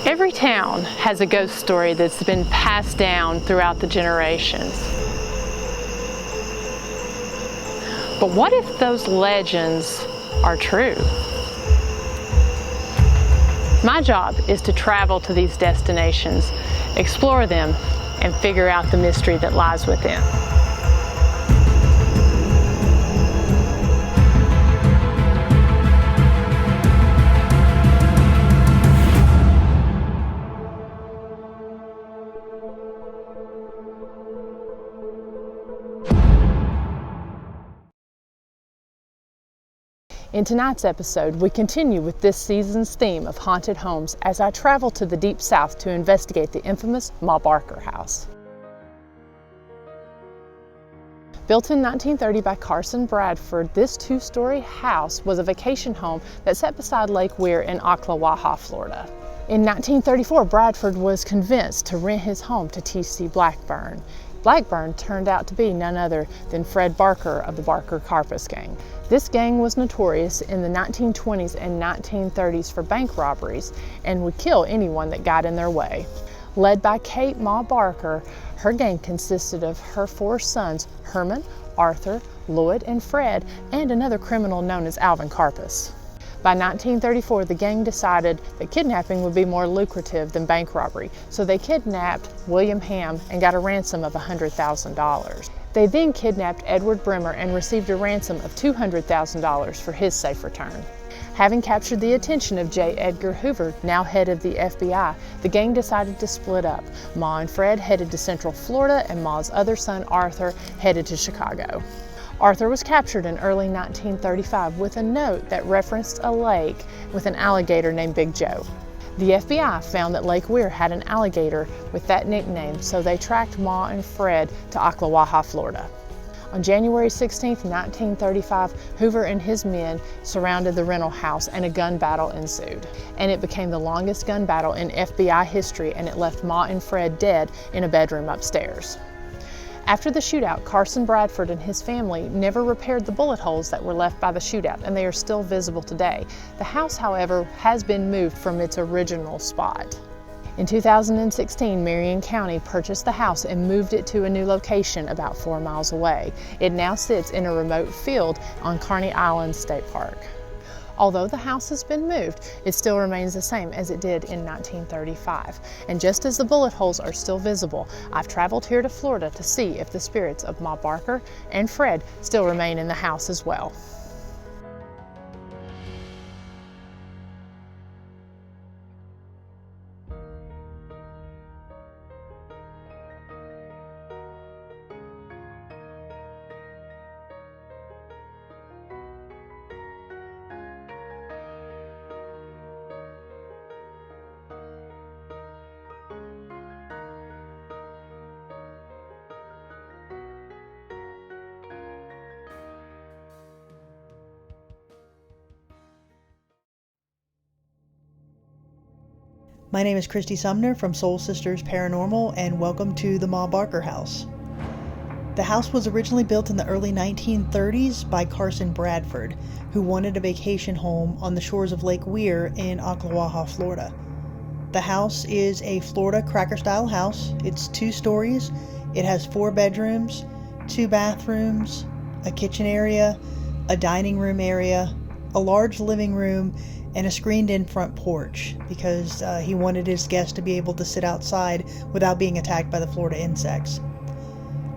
Every town has a ghost story that's been passed down throughout the generations. But what if those legends are true? My job is to travel to these destinations, explore them, and figure out the mystery that lies within. In tonight's episode, we continue with this season's theme of haunted homes as I travel to the Deep South to investigate the infamous Ma Barker house. Built in 1930 by Carson Bradford, this two-story house was a vacation home that sat beside Lake Weir in Ocklawaha, Florida. In 1934, Bradford was convinced to rent his home to T.C. Blackburn. Blackburn turned out to be none other than Fred Barker of the Barker Karpis gang. This gang was notorious in the 1920s and 1930s for bank robberies and would kill anyone that got in their way. Led by Kate Ma Barker, her gang consisted of her four sons, Herman, Arthur, Lloyd, and Fred, and another criminal known as Alvin Karpis. By 1934, the gang decided that kidnapping would be more lucrative than bank robbery, so they kidnapped William Ham and got a ransom of $100,000. They then kidnapped Edward Brimmer and received a ransom of $200,000 for his safe return. Having captured the attention of J. Edgar Hoover, now head of the FBI, the gang decided to split up. Ma and Fred headed to Central Florida, and Ma's other son, Arthur, headed to Chicago. Arthur was captured in early 1935 with a note that referenced a lake with an alligator named Big Joe. The FBI found that Lake Weir had an alligator with that nickname, so they tracked Ma and Fred to Ocklawaha, Florida. On January 16, 1935, Hoover and his men surrounded the rental house and a gun battle ensued. And it became the longest gun battle in FBI history, and it left Ma and Fred dead in a bedroom upstairs. After the shootout, Carson Bradford and his family never repaired the bullet holes that were left by the shootout, and they are still visible today. The house, however, has been moved from its original spot. In 2016, Marion County purchased the house and moved it to a new location about 4 miles away. It now sits in a remote field on Carney Island State Park. Although the house has been moved, it still remains the same as it did in 1935. And just as the bullet holes are still visible, I've traveled here to Florida to see if the spirits of Ma Barker and Fred still remain in the house as well. My name is Christy Sumner from Soul Sisters Paranormal, and welcome to the Ma Barker house. The house was originally built in the early 1930s by Carson Bradford, who wanted a vacation home on the shores of Lake Weir in Ocklawaha, Florida. The house is a Florida cracker-style house. It's 2 stories. It has 4 bedrooms, 2 bathrooms, a kitchen area, a dining room area, a large living room, and a screened-in front porch because he wanted his guests to be able to sit outside without being attacked by the Florida insects.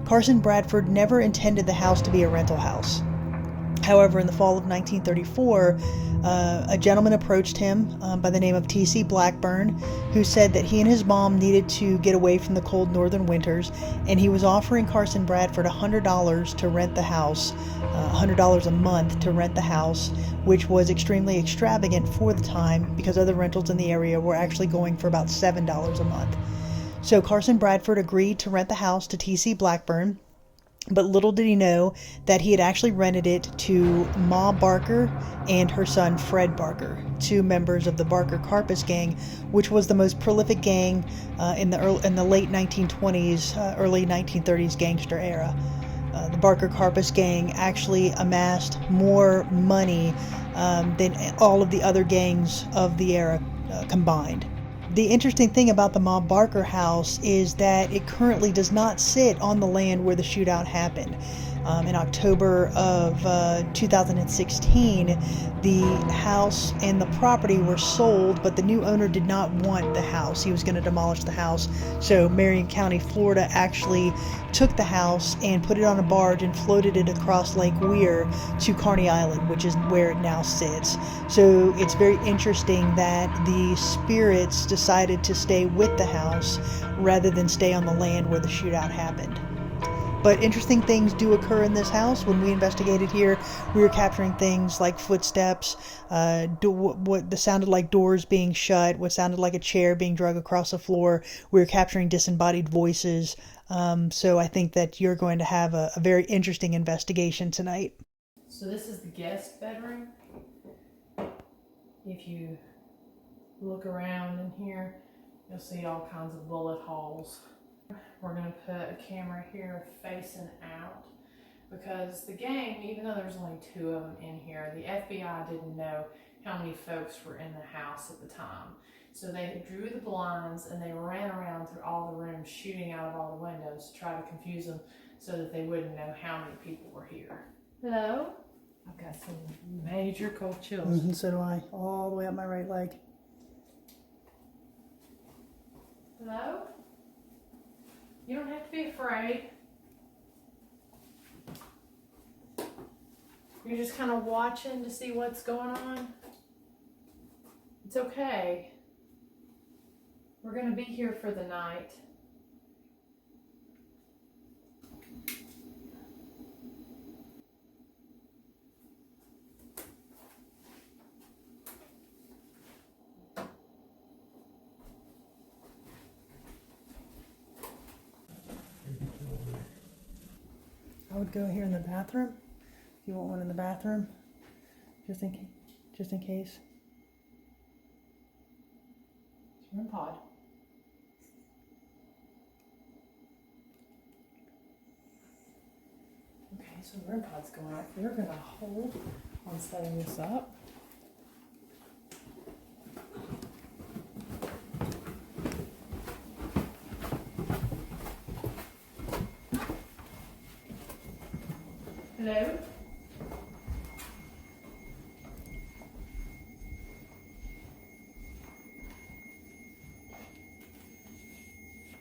Carson Bradford never intended the house to be a rental house. However, in the fall of 1934, a gentleman approached him by the name of T.C. Blackburn, who said that he and his mom needed to get away from the cold northern winters, and he was offering Carson Bradford $100 to rent the house, $100 a month to rent the house, which was extremely extravagant for the time because other rentals in the area were actually going for about $7 a month. So Carson Bradford agreed to rent the house to T.C. Blackburn, but little did he know that he had actually rented it to Ma Barker and her son Fred Barker, 2 members of the Barker Karpis gang, which was the most prolific gang in the late 1920s, early 1930s gangster era. The Barker Karpis gang actually amassed more money than all of the other gangs of the era combined. The interesting thing about the Ma Barker house is that it currently does not sit on the land where the shootout happened. In October of 2016, the house and the property were sold, but the new owner did not want the house. He was going to demolish the house. So Marion County, Florida actually took the house and put it on a barge and floated it across Lake Weir to Carney Island, which is where it now sits. So it's very interesting that the spirits decided to stay with the house rather than stay on the land where the shootout happened. But interesting things do occur in this house. When we investigated here, we were capturing things like footsteps, what sounded like doors being shut, what sounded like a chair being dragged across the floor. We were capturing disembodied voices. So I think that you're going to have a very interesting investigation tonight. So this is the guest bedroom. If you look around in here, you'll see all kinds of bullet holes. We're going to put a camera here facing out because the gang, even though there's only 2 of them in here, the FBI didn't know how many folks were in the house at the time. So they drew the blinds and they ran around through all the rooms shooting out of all the windows to try to confuse them so that they wouldn't know how many people were here. Hello? I've got some major cold chills. So do I, all the way up my right leg. Hello? You don't have to be afraid. You're just kind of watching to see what's going on. It's okay. We're going to be here for the night. I would go here in the bathroom. If you want one in the bathroom, just in case. It's REM pod. Okay, so REM pod's going off. We're going to hold on setting this up. Hello?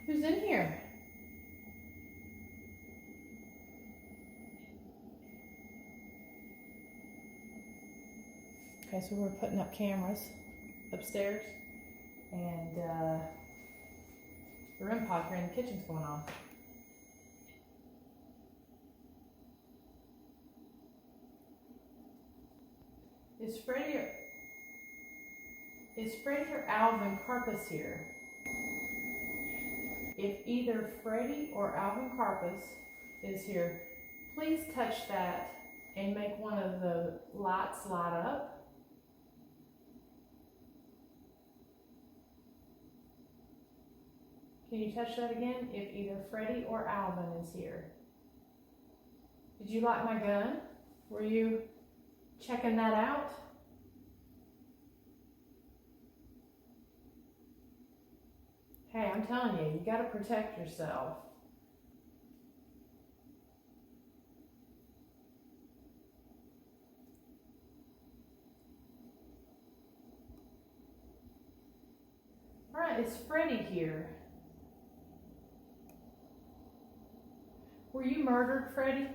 Who's in here? Okay, so we're putting up cameras upstairs and the REM pod here in the kitchen's going on. Is Freddie or Alvin Karpus here? If either Freddie or Alvin Karpus is here, please touch that and make one of the lights light up. Can you touch that again? If either Freddie or Alvin is here. Did you like my gun? Were you checking that out? Hey, I'm telling you, you gotta protect yourself. All right, is Freddie here? Were you murdered, Freddie?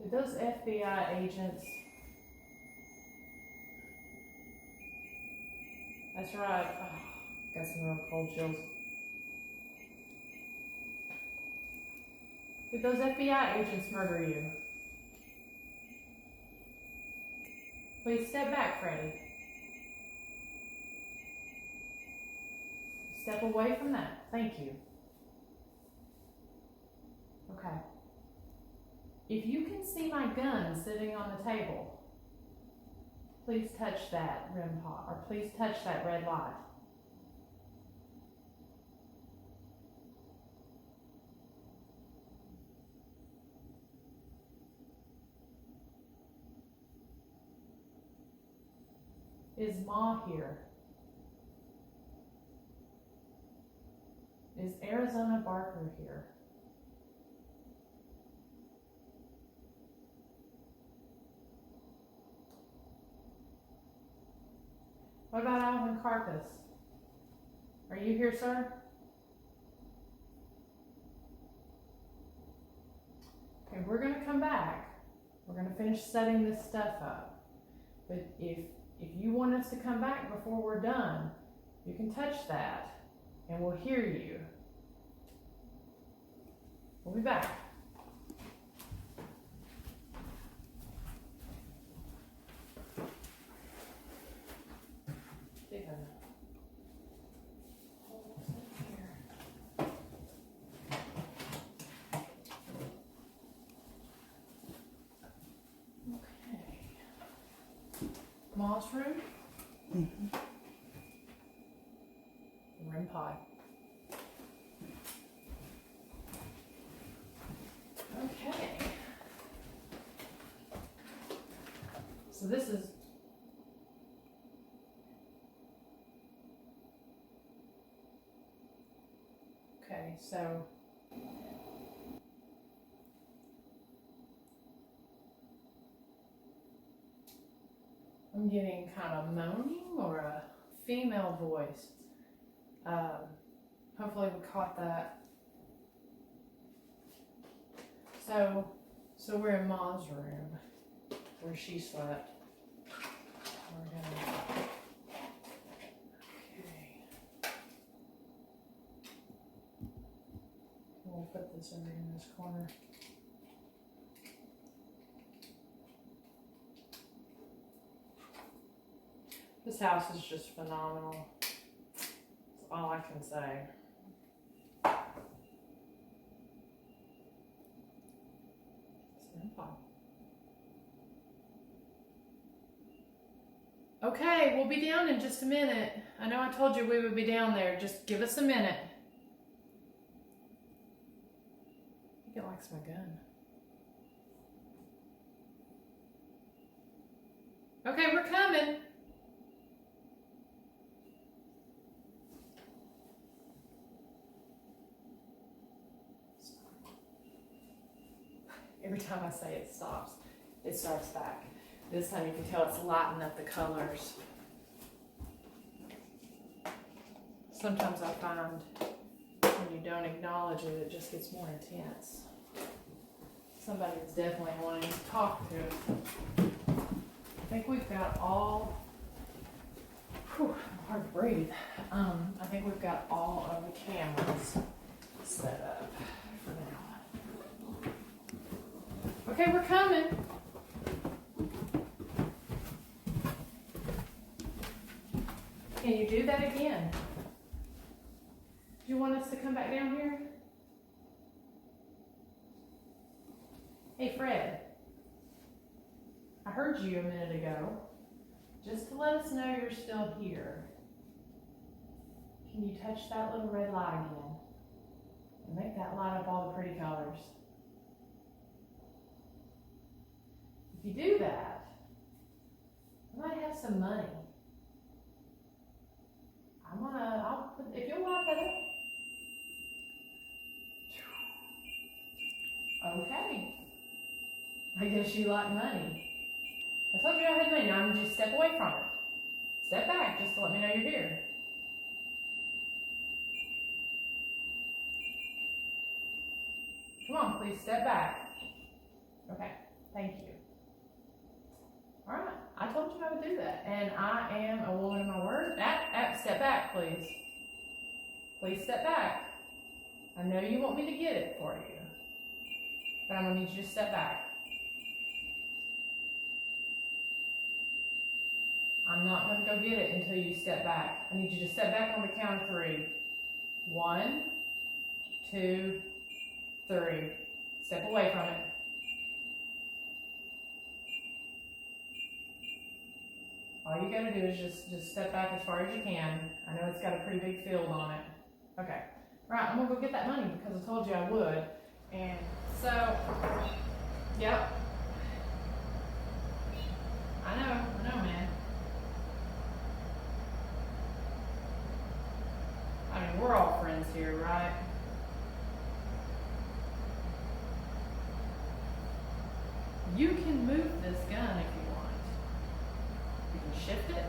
Did those FBI agents... That's right. Oh, got some real cold chills. Did those FBI agents murder you? Please step back, Freddie. Step away from that. Thank you. Okay. If you can see my gun sitting on the table, please touch that REM pod, or please touch that red light. Is Ma here? Is Arizona Barker here? What about Alvin Carcass? Are you here, sir? Okay, we're gonna come back. We're gonna finish setting this stuff up. But if you want us to come back before we're done, you can touch that and we'll hear you. We'll be back. Ma's room? Mm-hmm. Room pod. Okay. So this is okay, so I'm getting kind of moaning or a female voice. Hopefully we caught that. So we're in Ma's room where she slept. We're gonna, okay. We'll put this over in this corner. This house is just phenomenal. That's all I can say. Okay, we'll be down in just a minute. I know I told you we would be down there. Just give us a minute. I think it likes my gun. Okay, we're coming. Every time I say it stops, it starts back. This time you can tell it's lighting up the colors. Sometimes I find when you don't acknowledge it, it just gets more intense. Somebody's definitely wanting to talk to us. I think we've got all, hard to breathe. I think we've got all of the cameras set up for now. Okay, we're coming. Can you do that again? Do you want us to come back down here? Hey, Fred. I heard you a minute ago. Just to let us know you're still here. Can you touch that little red light again? And make that light up all the pretty colors. If you do that, I might have some money. I'll put, if you'll light that up. Okay. I guess you like money. I told you I had money. Now I'm just step away from it. Step back just to let me know you're here. Come on, please step back. Okay, thank you. All right, I told you I would do that, and I am a woman of my word. Step back, please. Please step back. I know you want me to get it for you, but I'm gonna need you to step back. I'm not gonna go get it until you step back. I need you to step back on the count of 3. 1, 2, 3. Step away from it. All you gotta do is just step back as far as you can. I know it's got a pretty big field on it. Okay. All right, I'm gonna go get that money because I told you I would. And so, yep. I know, man. You can move this gun if you want. You can shift it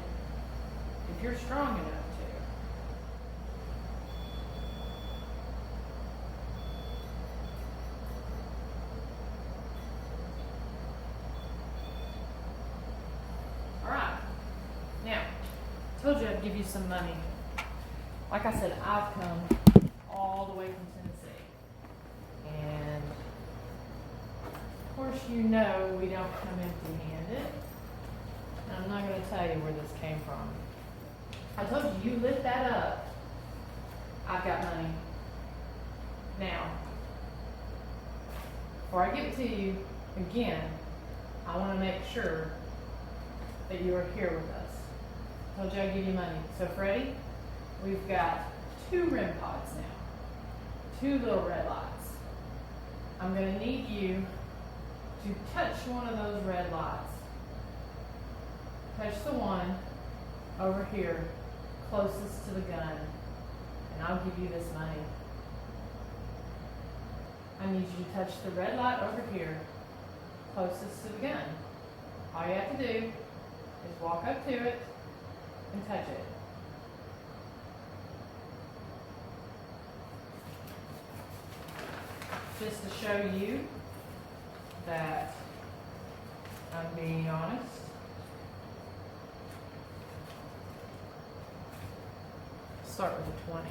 if you're strong enough to. All right. Now, I told you I'd give you some money. Like I said, I've come all the way from Tennessee. And of course you know we don't come empty-handed. And I'm not going to tell you where this came from. I told you, you lift that up, I've got money. Now, before I give it to you, again, I want to make sure that you are here with us. I told you I'd give you money. So Freddie, we've got 2 REM pods now. 2 little red lights. I'm going to need you to touch one of those red lights. Touch the one over here closest to the gun, and I'll give you this money. I need you to touch the red light over here closest to the gun. All you have to do is walk up to it and touch it. Just to show you that I'm being honest. Start with a 20.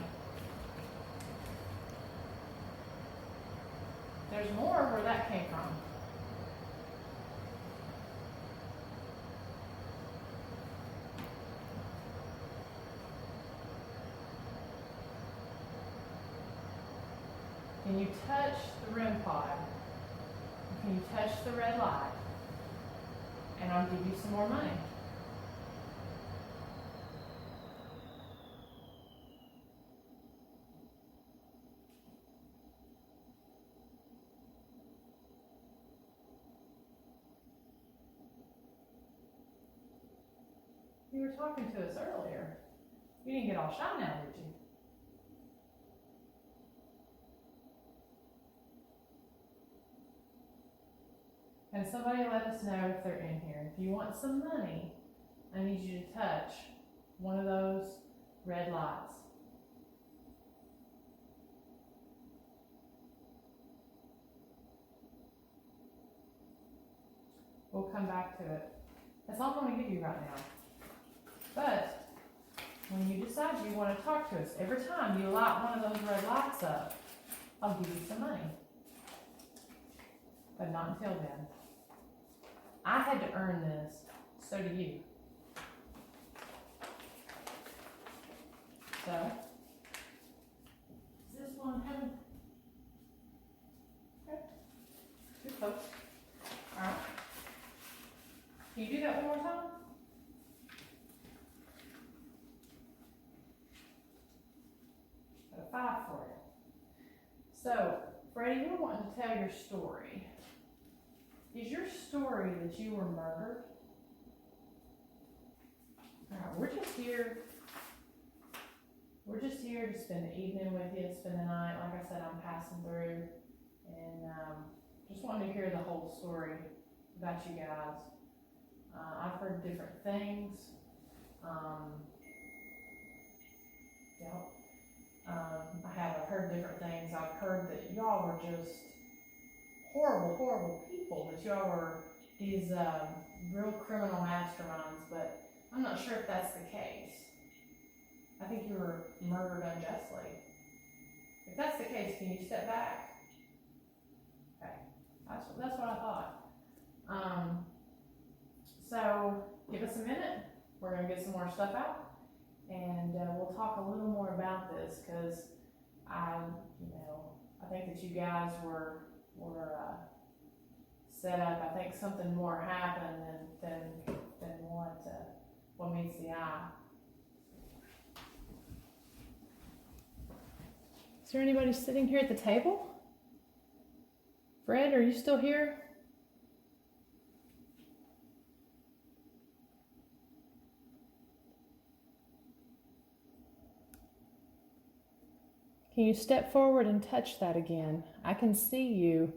There's more where that came from. Can you touch the REM pod? Can you touch the red light? And I'll give you some more money. You were talking to us earlier. You didn't get all shy now, did you? And somebody let us know if they're in here. If you want some money, I need you to touch one of those red lights. We'll come back to it. That's all I'm going to give you right now. But when you decide you want to talk to us, every time you light one of those red lights up, I'll give you some money. But not until then. I had to earn this, so do you. So, is this one having? Okay. Too close. Alright. Can you do that one more time? Got a 5 for you. So, Freddie, you're wanting to tell your story. Is your story that you were murdered? Alright, we're just here to spend the evening with you, spend the night. Like I said, I'm passing through, and just wanted to hear the whole story about you guys. I've heard different things. I've heard different things. I've heard that y'all were just horrible, horrible people, that y'all were these real criminal masterminds, but I'm not sure if that's the case. I think you were murdered unjustly. If that's the case, can you step back? Okay, that's what I thought. So give us a minute. We're going to get some more stuff out, and we'll talk a little more about this, because I think that you guys were set up. I think something more happened than what meets the eye. Is there anybody sitting here at the table? Fred, are you still here? Can you step forward and touch that again? I can see you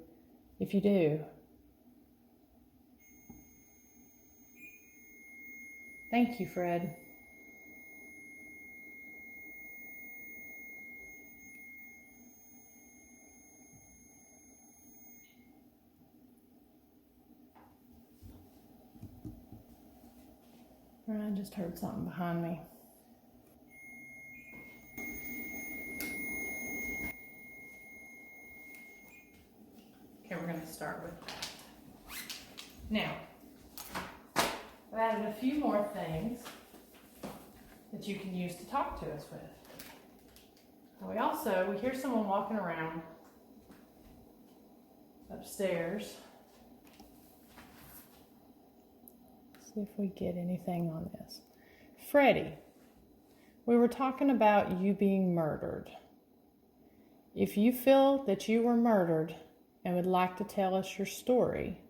if you do. Thank you, Fred. I just heard something behind me. Okay, we're going to start with that. Now, I've added a few more things that you can use to talk to us with. And we hear someone walking around upstairs. See if we get anything on this. Freddie, we were talking about you being murdered. If you feel that you were murdered and would like to tell us your story,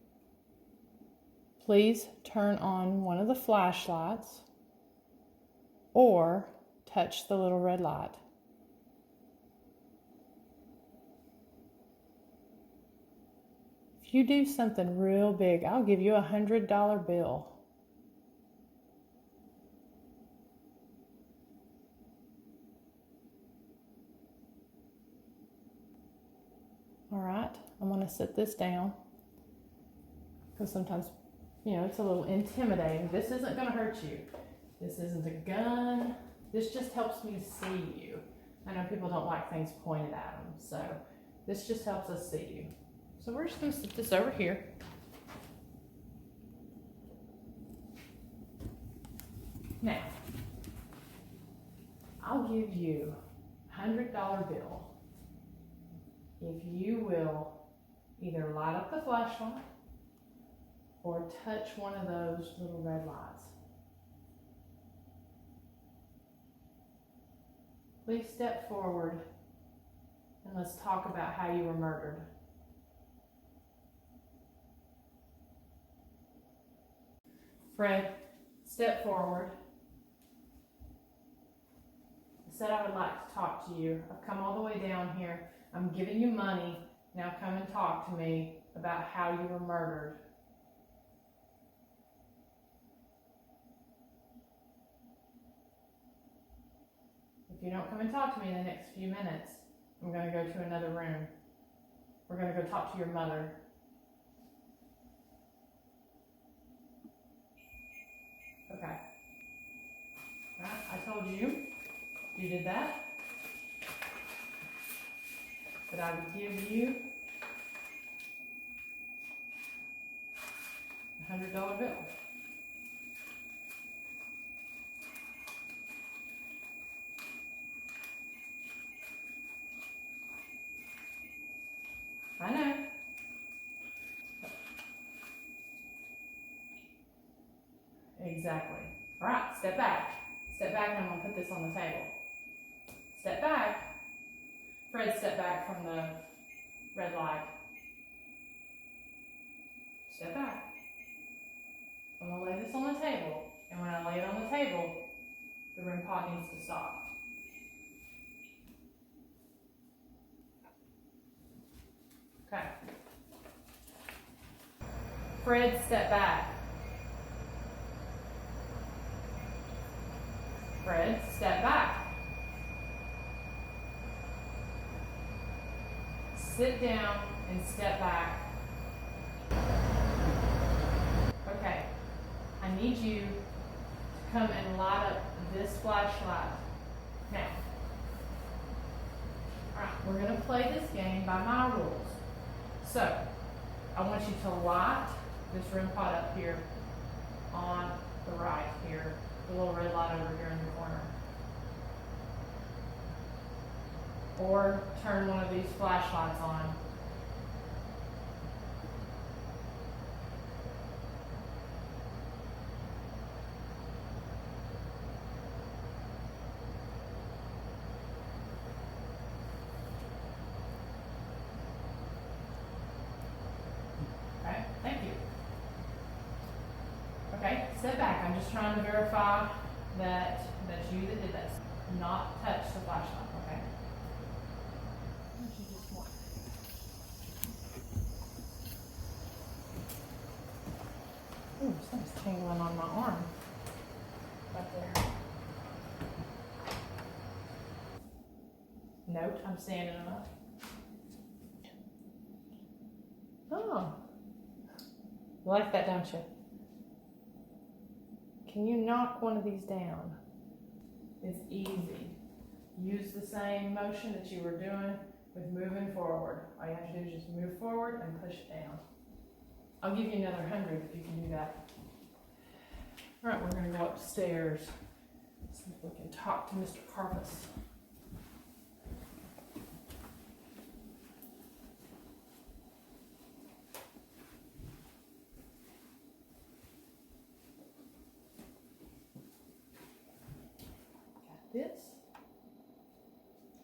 please turn on one of the flashlights or touch the little red light. If you do something real big, I'll give you a $100 bill. All right, I'm going to sit this down because sometimes, it's a little intimidating. This isn't going to hurt you. This isn't a gun. This just helps me see you. I know people don't like things pointed at them, so this just helps us see you. So we're just going to sit this over here. Now, I'll give you a $100 bill if you will either light up the flashlight or touch one of those little red lights. Please step forward and let's talk about how you were murdered. Fred, step forward. I said I would like to talk to you. I've come all the way down here. I'm giving you money. Now come and talk to me about how you were murdered. If you don't come and talk to me in the next few minutes, I'm going to go to another room. We're going to go talk to your mother. Okay. All right, I told you did that, that I would give you a $100 bill. I know. Exactly. All right, step back. Step back and I'm going to put this on the table. Step back. Fred, step back from the red light. Step back. I'm going to lay this on the table, and when I lay it on the table, the REM pod needs to stop. Okay. Fred, step back. Fred, step back. Sit down and step back. Okay, I need you to come and light up this flashlight. Now, all right, we're going to play this game by my rules. So, I want you to light this REM pod up here on the right here, the little red light over here in the corner. Or turn one of these flashlights on. Okay, thank you. Okay, step back. I'm just trying to verify that that's you that did this. Not touch the flashlight, okay? Ooh, something's tingling on my arm. out there. Note, I'm standing up. Oh. You like that, don't you? Can you knock one of these down? It's easy. Use the same motion that you were doing with moving forward. All you have to do is just move forward and push it down. I'll give you another 100 if you can do that. All right, we're going to go upstairs. See if we can talk to Mr. Carpus. Got this.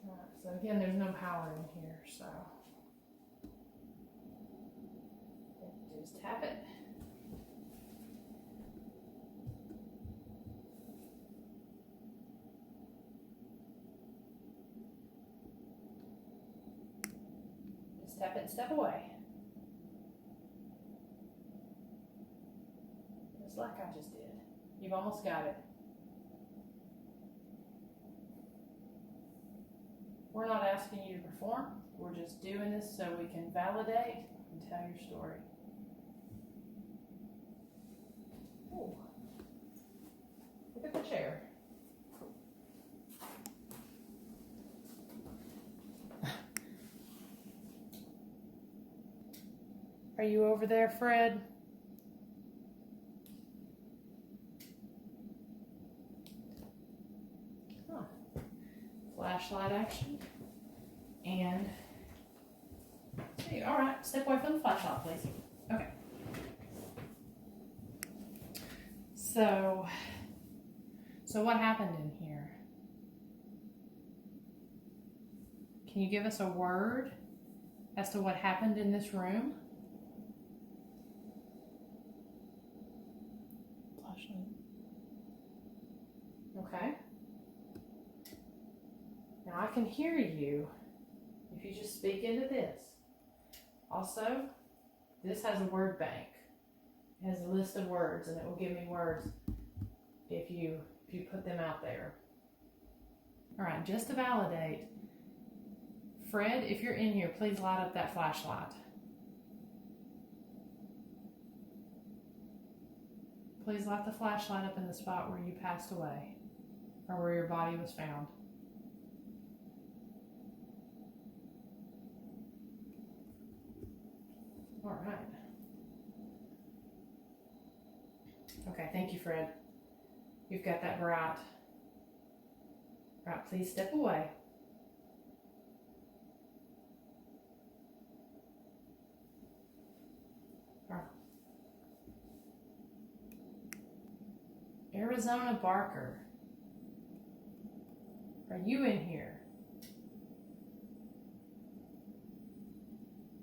All right, so again, there's no power in here, so just tap it. Tap it and step away. Just like I just did. You've almost got it. We're not asking you to perform. We're just doing this so we can validate and tell your story. Ooh. Look at the chair. Are you over there, Fred? Huh. Flashlight action. And, see, all right, step away from the flashlight, please. Okay. So what happened in here? Can you give us a word as to what happened in this room? Okay. Now I can hear you if you just speak into this. Also, this has a word bank. It has a list of words, and it will give me words if you put them out there. All right, just to validate, Fred, if you're in here, please light up that flashlight. Please light the flashlight up in the spot where you passed away, or where your body was found. All right. Okay, thank you, Fred. You've got that bright. All right, please step away. All right. Arizona Barker. Are you in here?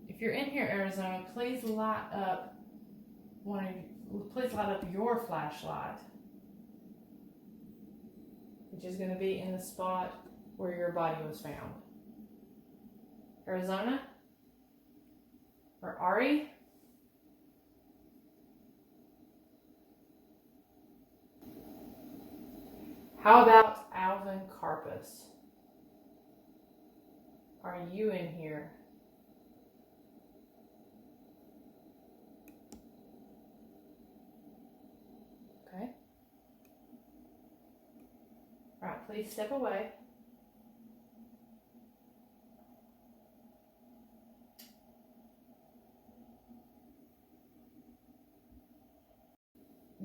If you're in here, Arizona, please light up your flashlight, which is going to be in the spot where your body was found. Arizona? Or Ari? How about Alvin Carpus? Are you in here? Okay. All right, please step away.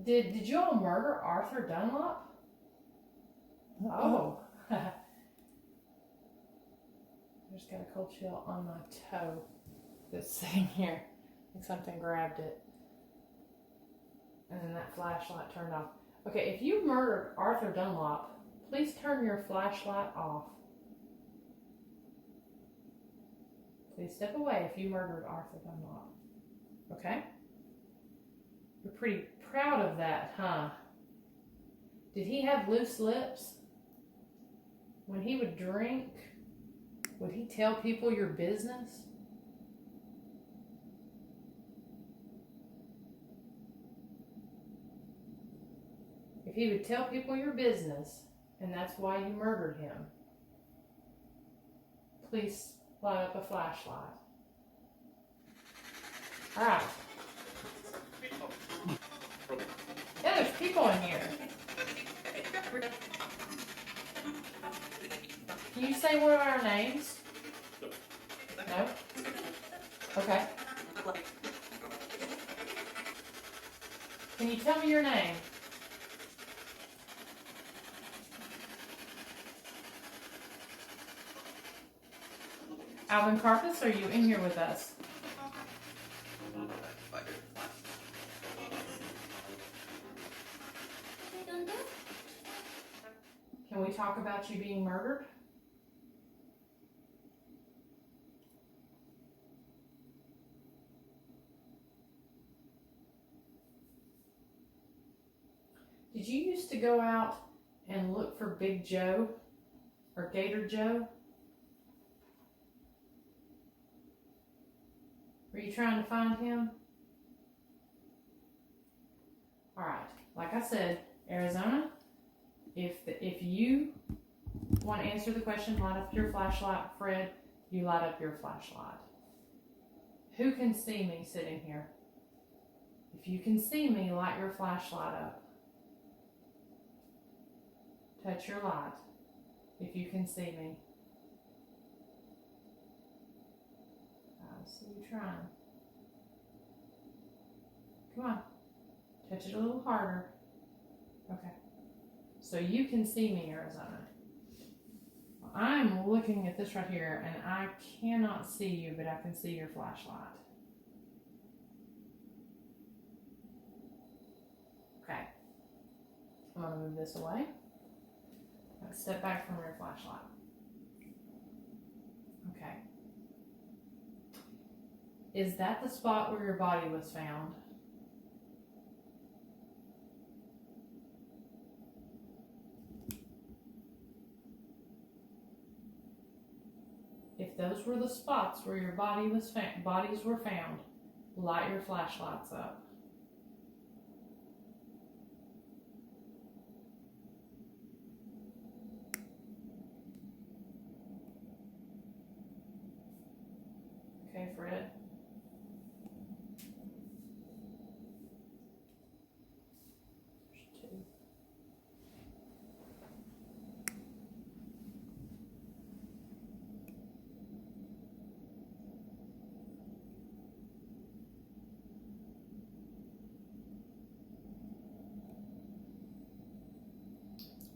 Did you all murder Arthur Dunlop? Oh. I just got a cold chill on my toe that's sitting here. Like something grabbed it. And then that flashlight turned off. Okay, if you murdered Arthur Dunlop, please turn your flashlight off. Please step away if you murdered Arthur Dunlop. Okay? You're pretty proud of that, huh? Did he have loose lips? When he would drink, would he tell people your business? If he would tell people your business, and that's why you murdered him, please light up a flashlight. All right. Yeah, there's people in here. Can you say what are our names? No? Okay. Can you tell me your name? Alvin Carpus, are you in here with us? Can we talk about you being murdered? Did you used to go out and look for Big Joe or Gator Joe? Were you trying to find him? All right, like I said, Arizona, if you want to answer the question, light up your flashlight. Fred, you light up your flashlight. Who can see me sitting here? If you can see me, light your flashlight up. Touch your light if you can see me. I see you trying. Come on. Touch it a little harder. Okay. So you can see me, Arizona. Well, I'm looking at this right here, and I cannot see you, but I can see your flashlight. Okay. I'm going to move this away. Step back from your flashlight. Okay. Is that the spot where your body was found? If those were the spots where your bodies were found, light your flashlights up. Okay, Fred. There's two.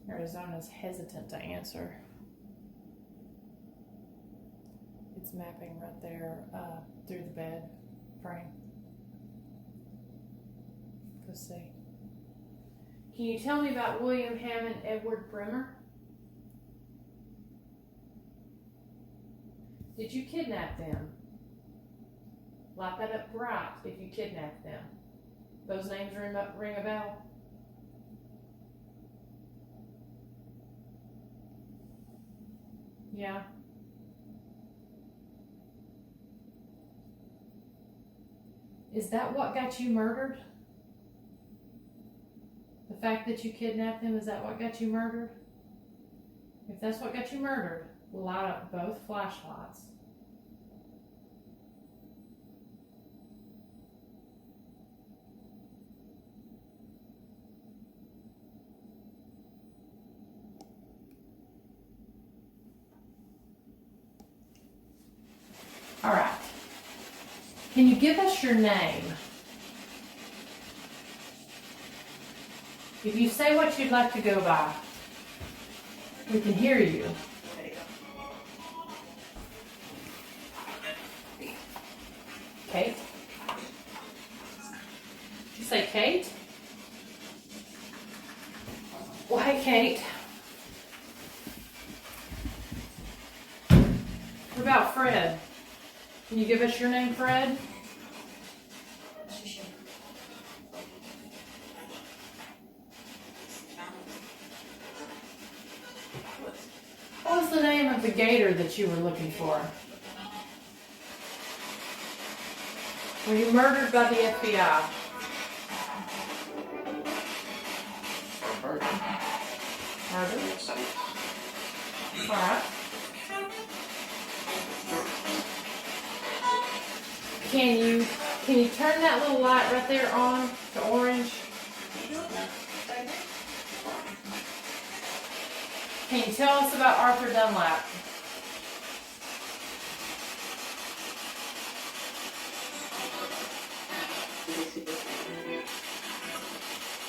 Arizona's hesitant to answer. It's mapping right there through the bed frame. Let's see. Can you tell me about William Hammond Edward Bremer? Did you kidnap them? Light that up bright if you kidnapped them. Those names ring a bell? Yeah. Is that what got you murdered? The fact that you kidnapped them, is that what got you murdered? If that's what got you murdered, light up both flashlights. All right. Can you give us your name? If you say what you'd like to go by, we can hear you. Kate? Did you say Kate? Well, hey, Kate. What about Fred? Can you give us your name, Fred? What was the name of the gator that you were looking for? Were you murdered by the FBI? Pardon? Alright. Can you turn that little light right there on to orange? Can you tell us about Arthur Dunlap?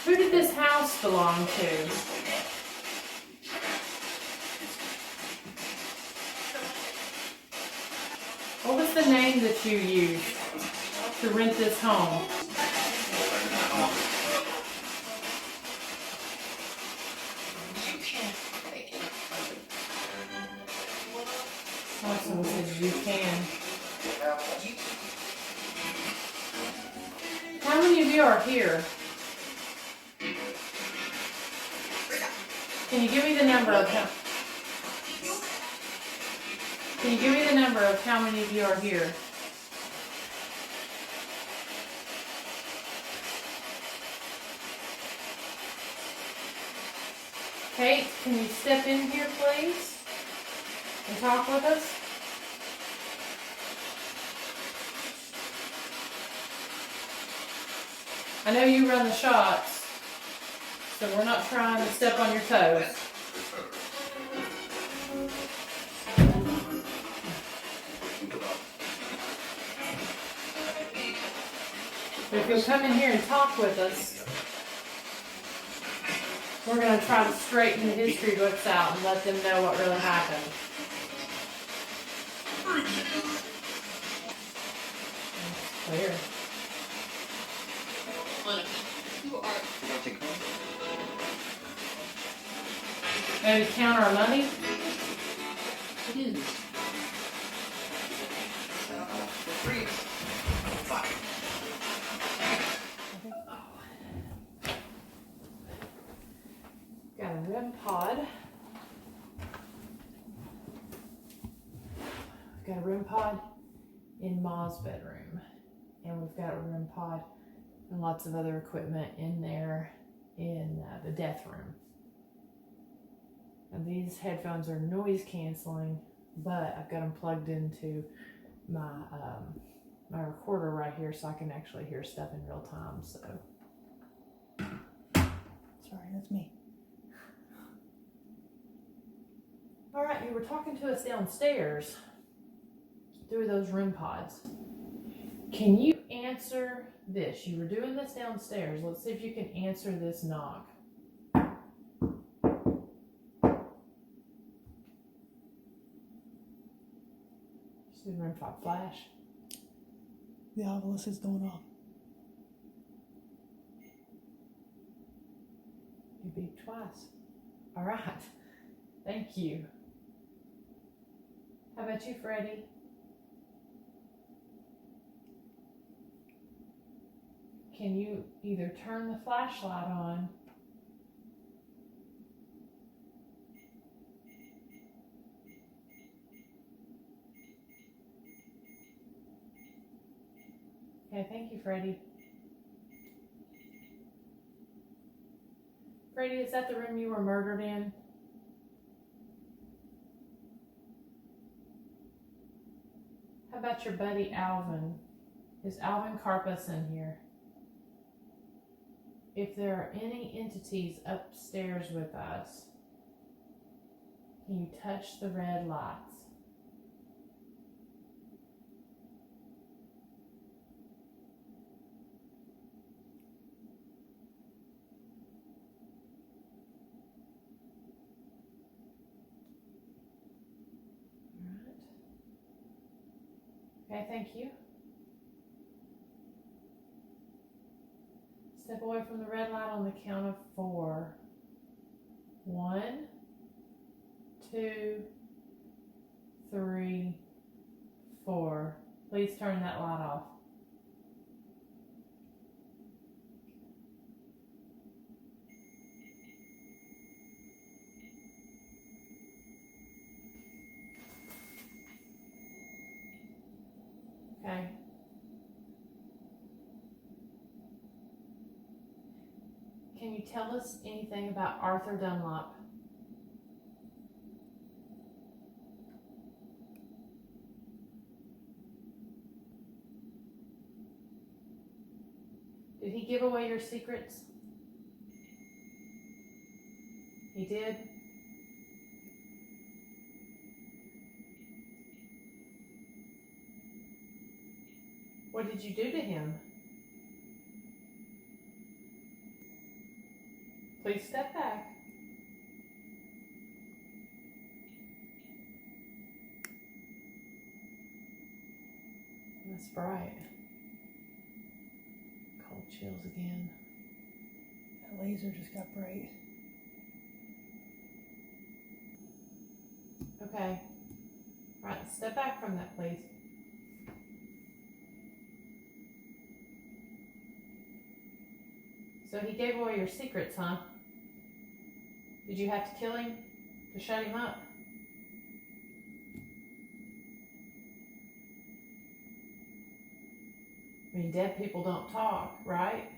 Who did this house belong to? What was the name that you used to rent this home? Someone says you can. How many of you are here? Can you give me the number of how many of you are here? Kate, can you step in here, please, and talk with us? I know you run the shots, so we're not trying to step on your toes. But if you'll come in here and talk with us, we're going to try to straighten the history books out and let them know what really happened. Clear. Maybe count our money? Got a REM pod. Got a REM pod in Ma's bedroom. And we've got a REM pod and lots of other equipment in there in the death room. And these headphones are noise canceling, but I've got them plugged into my my recorder right here so I can actually hear stuff in real time. So, Sorry, that's me. all right, you were talking to us downstairs through those REM pods. Can you answer this? You were doing this downstairs. Let's see if you can answer this knock. See the REM pod flash? The obelisk is going off. You beeped twice. All right. Thank you. How about you, Freddie? Can you either turn the flashlight on Okay, thank you, Freddie. Freddie, is that the room you were murdered in? How about your buddy Alvin? Is Alvin Karpus in here? If there are any entities upstairs with us, can you touch the red lights? All right. Okay, thank you. Step away from the red light on the count of 4. 1, 2, 3, 4. Please turn that light off. Okay. Can you tell us anything about Arthur Dunlap? he give away your secrets? He did? What did you do to him? Please step back. That's bright. Cold chills again. That laser just got bright. Okay. All right, step back from that, please. So he gave away your secrets, huh? Did you have to kill him to shut him up? I mean, dead people don't talk, right?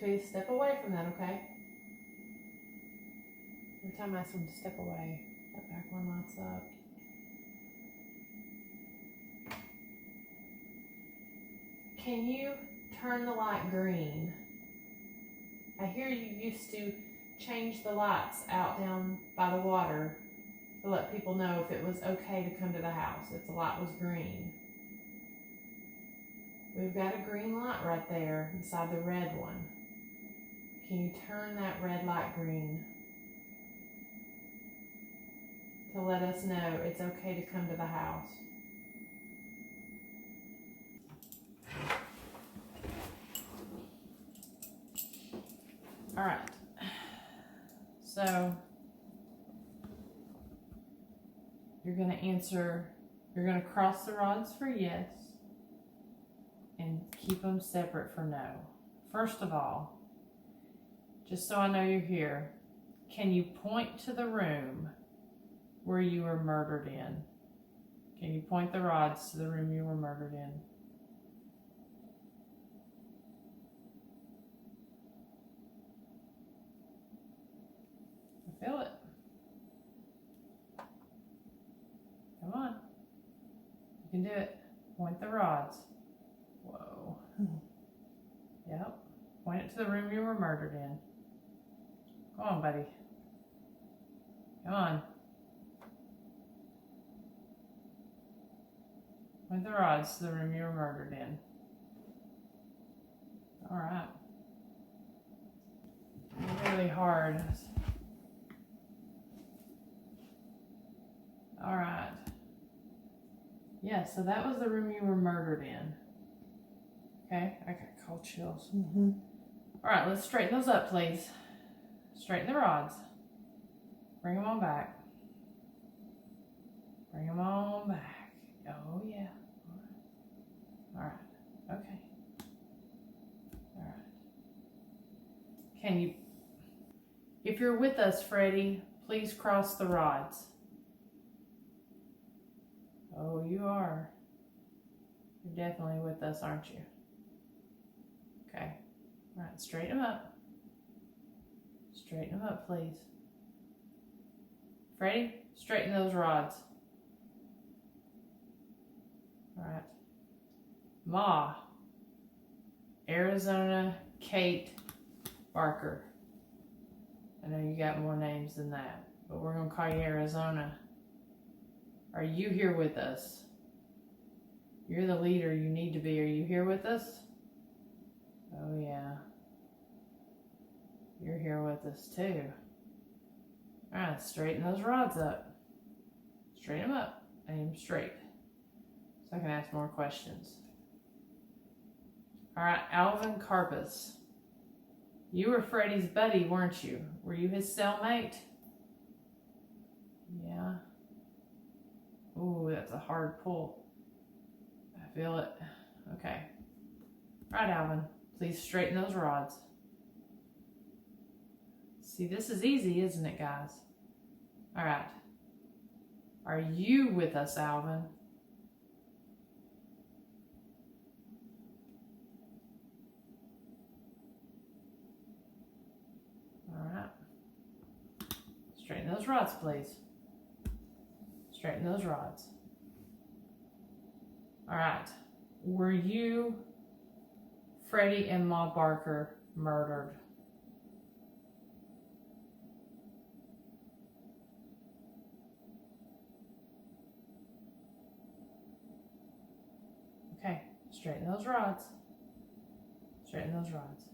Please step away from that, okay? Every time I ask him to step away, that back one lights up. Can you turn the light green? I hear you used to change the lights out down by the water to let people know if it was okay to come to the house, if the light was green. We've got a green light right there beside the red one. Can you turn that red light green to let us know it's okay to come to the house? All right, so you're going to cross the rods for yes and keep them separate for no. First of all, just so I know you're here, can you point to the room where you were murdered in? Can you point the rods to the room you were murdered in? I feel it. Come on. You can do it. Point the rods. Whoa. Yep. Point it to the room you were murdered in. Come on, buddy. Come on. Point the rods to the room you were murdered in. All right. Really hard. All right. Yeah, so that was the room you were murdered in. Okay, I got cold chills. All right, let's straighten those up, please. Straighten the rods. Bring them on back. Bring them on back. Oh, yeah. All right. Okay. All right. Can you, if you're with us, Freddie, please cross the rods. Oh, you are. You're definitely with us, aren't you? Okay. All right, straighten them up. Straighten them up, please. Freddie, straighten those rods. All right. Ma, Arizona Kate Barker. I know you got more names than that, but we're going to call you Arizona. Are you here with us? You're the leader you need to be. Are you here with us? Oh, yeah. You're here with us, too. All right, straighten those rods up. Straighten them up. Aim them straight. So I can ask more questions. All right, Alvin Karpus. You were Freddie's buddy, weren't you? Were you his cellmate? Yeah. Ooh, that's a hard pull. I feel it. Okay. All right, Alvin. Please straighten those rods. See, this is easy, isn't it, guys? All right. Are you with us, Alvin? All right. Straighten those rods, please. Straighten those rods. All right. Were you Freddie and Ma Barker murdered? Okay, straighten those rods. Straighten those rods.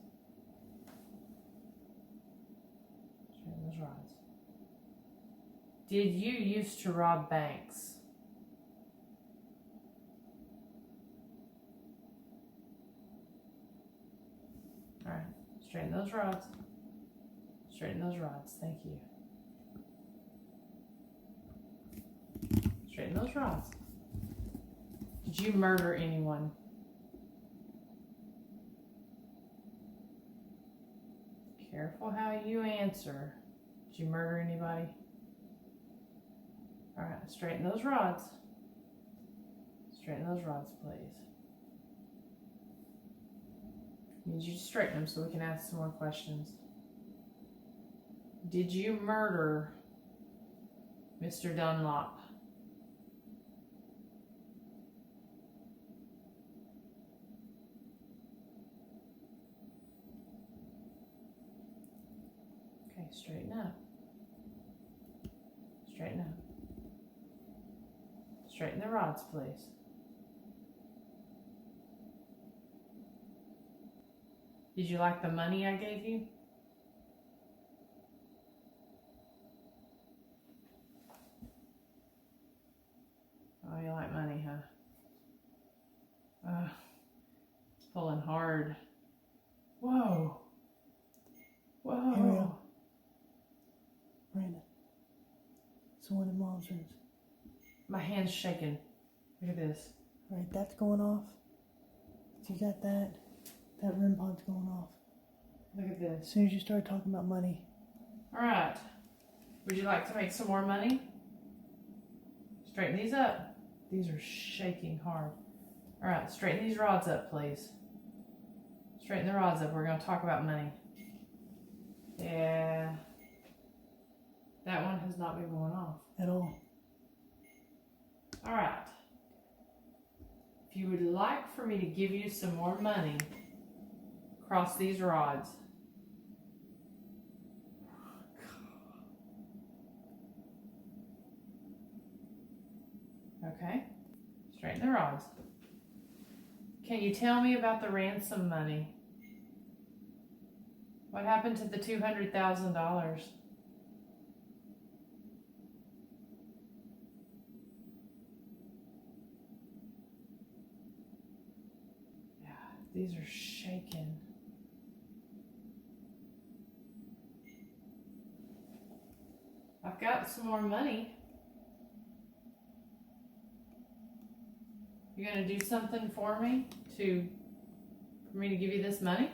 Straighten those rods. Did you used to rob banks? All right, straighten those rods. Straighten those rods, thank you. Straighten those rods. Did you murder anyone? Careful how you answer. Did you murder anybody? All right, straighten those rods. Straighten those rods, please. I need you to straighten them so we can ask some more questions. Did you murder Mr. Dunlop? Okay, straighten up. Straighten up. Straighten the rods, please. Did you like the money I gave you? Oh, you like money, huh? It's pulling hard. Whoa. Whoa. Here we go. Brandon. It's the one in Mom's rooms. My hand's shaking. Look at this. Right, that's going off. You got that. That REM pod's going off. Look at As this. soon as you start talking about money. All right. Would you like to make some more money? Straighten these up. These are shaking hard. All right, straighten these rods up, please. Straighten the rods up. We're going to talk about money. Yeah. That one has not been going off. At all. All right. If you would like for me to give you some more money, cross these rods. Okay. Straighten the rods. Can you tell me about the ransom money? What happened to the $200,000? Yeah, these are shaking. I've got some more money. You gonna do something for me for me to give you this money?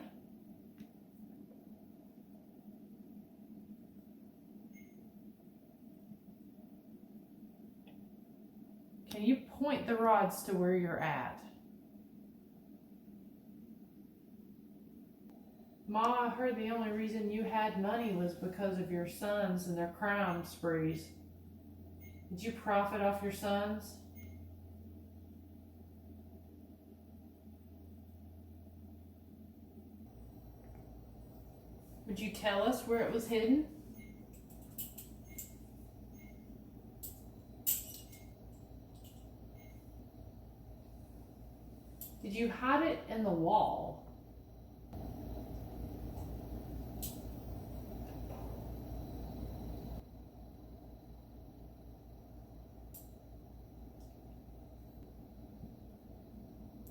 Can you point the rods to where you're at? Ma, I heard the only reason you had money was because of your sons and their crime sprees. Did you profit off your sons? Would you tell us where it was hidden? Did you hide it in the wall?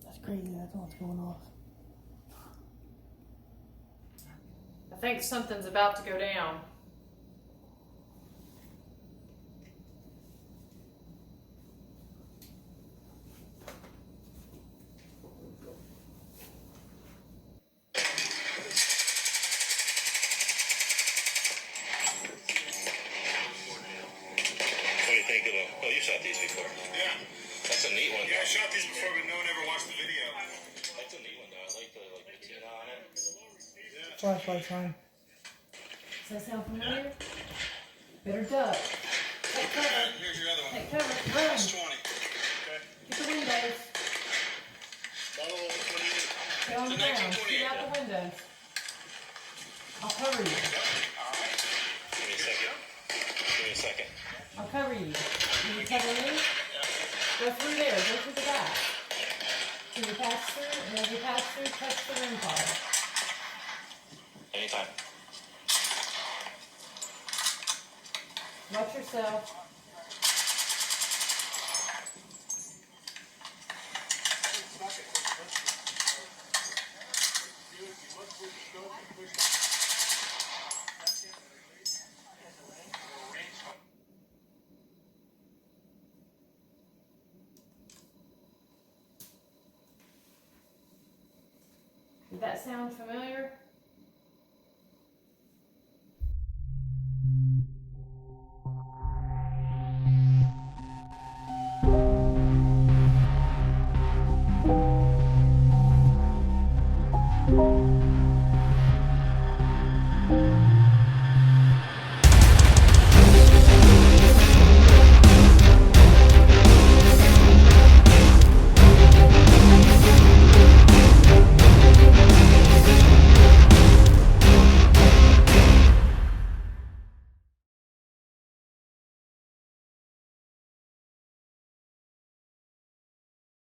That's crazy. That's what's going off. I think something's about to go down. Oh, you shot these before? Yeah. That's a neat one. Yeah, I shot these before, but no one ever watched the video. That's a neat one, though. I like the patina on it. Yeah. Flashlight time. Does that sound familiar? Better duck. Take cover. Here's your other one. Take cover. Run. That's 20. Okay. Get the windows. on the ground. Shoot out the windows. I'll cover you. Give me a second. Give me a second. I'll cover you. You cover me? Go through there. Go through the back. Can you pass through? And as you pass through, touch the ring card. Anytime. Watch yourself. Did that sound familiar?